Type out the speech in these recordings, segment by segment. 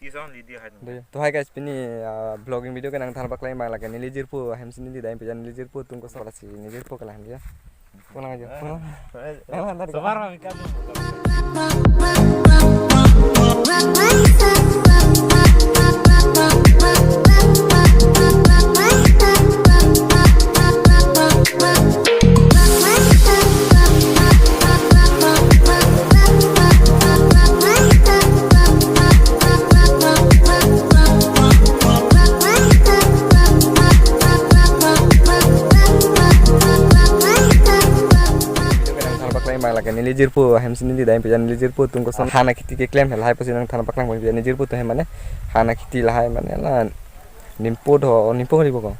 तो hi guys पिनी blogging video के नंग थान बकलाई मा लगे नीली जिरपु हम सिनी दी दाई पे नीली जिरपु तुमको सवाल सी नीली जिरपु कला हम दिया कोना जो Sebar mami kan lagi nih lijirpu hem sini di dalam pijan lijirpu tunggu son hana kiti ke klaim hel hai pasi nang thana paklang pijan lijirpu to hem mane hana kiti lah hai mane la nimpo ri boko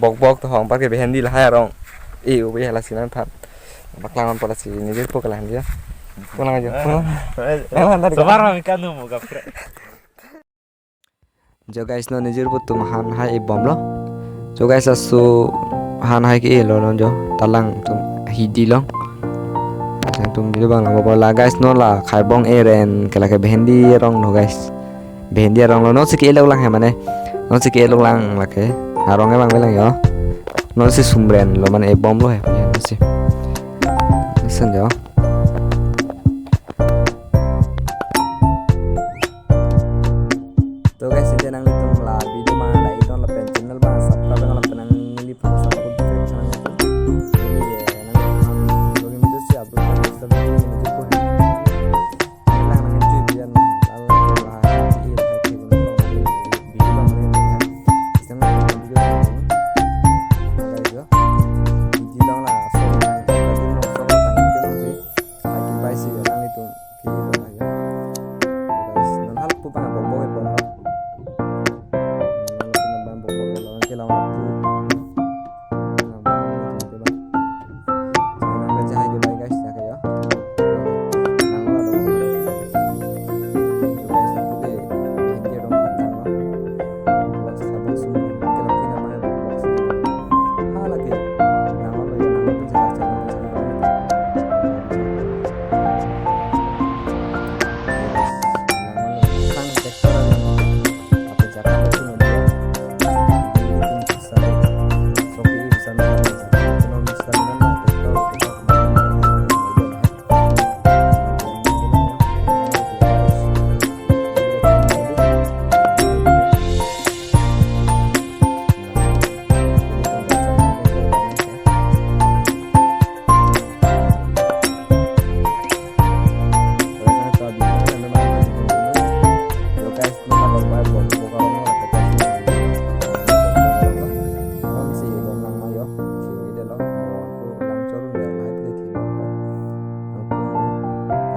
bok to hong pakai behendi lah hai rong u be hela sinan than paklang on polasi lijirpu kala hem dia pulang aja Sebar mami kan mau gapre jo guys no lijirpu tum han hai e bom lo jo guys asu han hai ki lo no jo talang tum hidi long tum video bang lang bola guys no la khai bong eren kala ke behendi rong no guys behendi rong lo no siki lo lang he mane no siki lo lang la ke harong e bang belang yo no si sumren lo mane e bom lo he ya no si listen jo to guys ini nang litum la video ma la ito la pen channel ba subscribe nang la pen nang li pa subscribe channel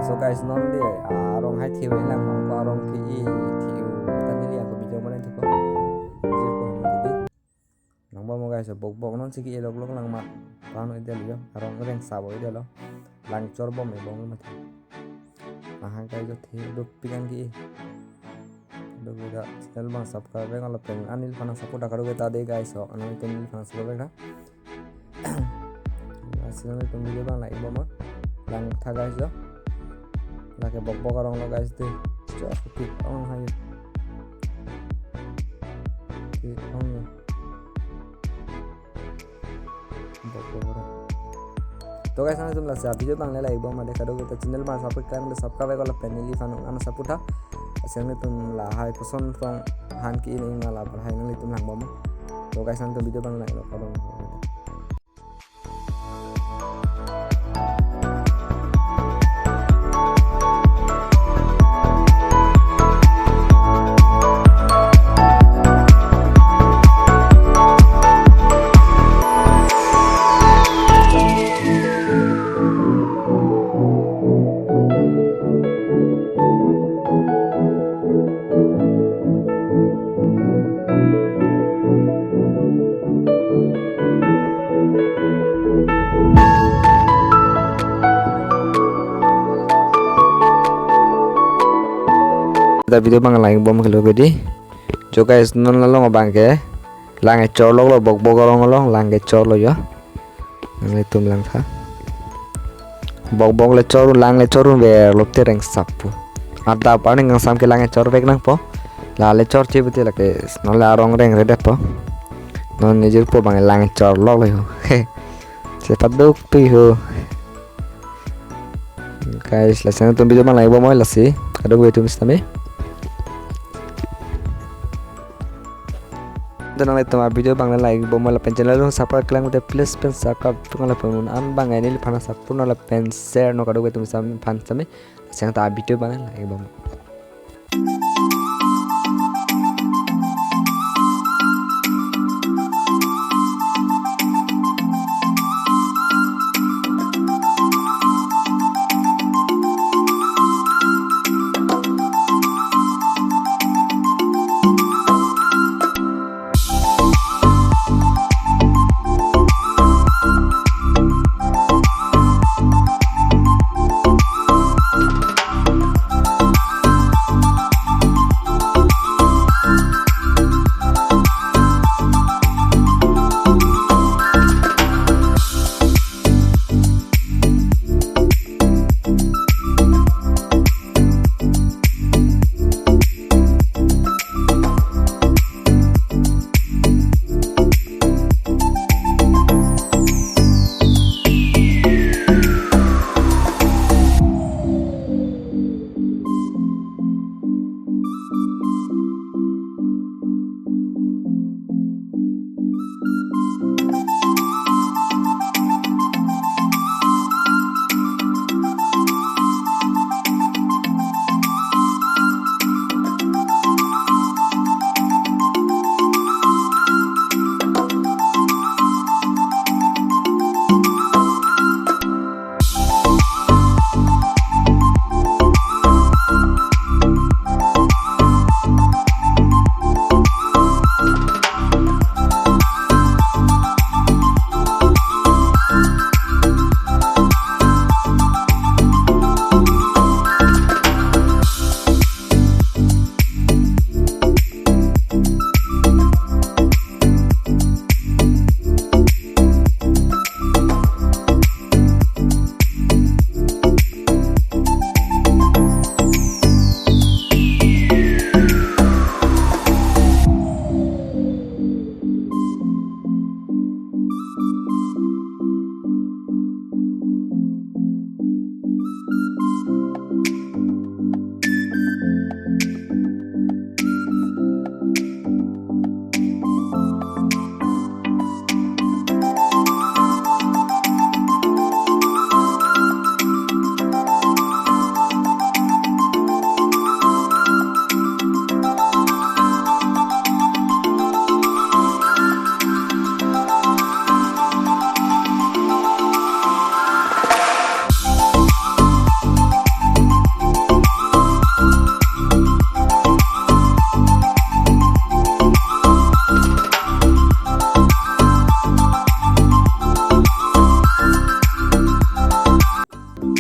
so guys non de arong hai thiu lang mang ko arong ki thiu ta ni liang ko video mana tu ko jir ko ma di nang ba mo guys bok non siki elok lok lang ma pa no ide liyo arong reng sa bo ide lo lang chor bom e bong ma thi aha guys jo thi do pingan ki do ga channel bang subscribe ngal pen anil phana support akaru ge ta de guys so anil pen phana support ga channel pen video bang like bom lang tha guys jo lagi bok orang lo guys deh coba klik on hayo klik on ya bok orang तो guys ना तुम ला से video bang ले bang made kado kita channel bang subscribe kalau penili fan ana support ha asal तुम ला hai person tong han ki ini ngala par hai nang tum lang bang तो guys ना तुम video bang ले kado kita video bang lang bom khelo gedi jo guys non lalong bang ke lang e chor lo bok gorong lo lang ke chor lo yo nang tum lang tha bok le chor lang le chor be lopte reng sapu mata paling ngang sam ke lange cor bek nang po lale cor chi betul la ke nole arong reng rede po non nijir po bang lange cor lok le ho cepat duk tu ho guys la sana tum video bang lai bo moi la si kado gue tum stame dan nang itu video bang lai bo moi la pen channel lo subscribe klang udah please pen subscribe tung la pen an bang ini phana sapurna la pen share no kado gue tum sam phan same sang ta video bang lai bo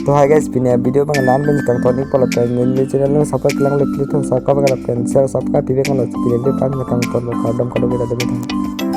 तो hi guys बिना वीडियो बंग लान बेंच कं तोनी पोला पेन ने channel no subscribe कlang ले प्लीज तुम सब्सक्राइब करा pen share subscribe पिबे कं लो पिले पान कं तोलो कार्डम करो बेरा दे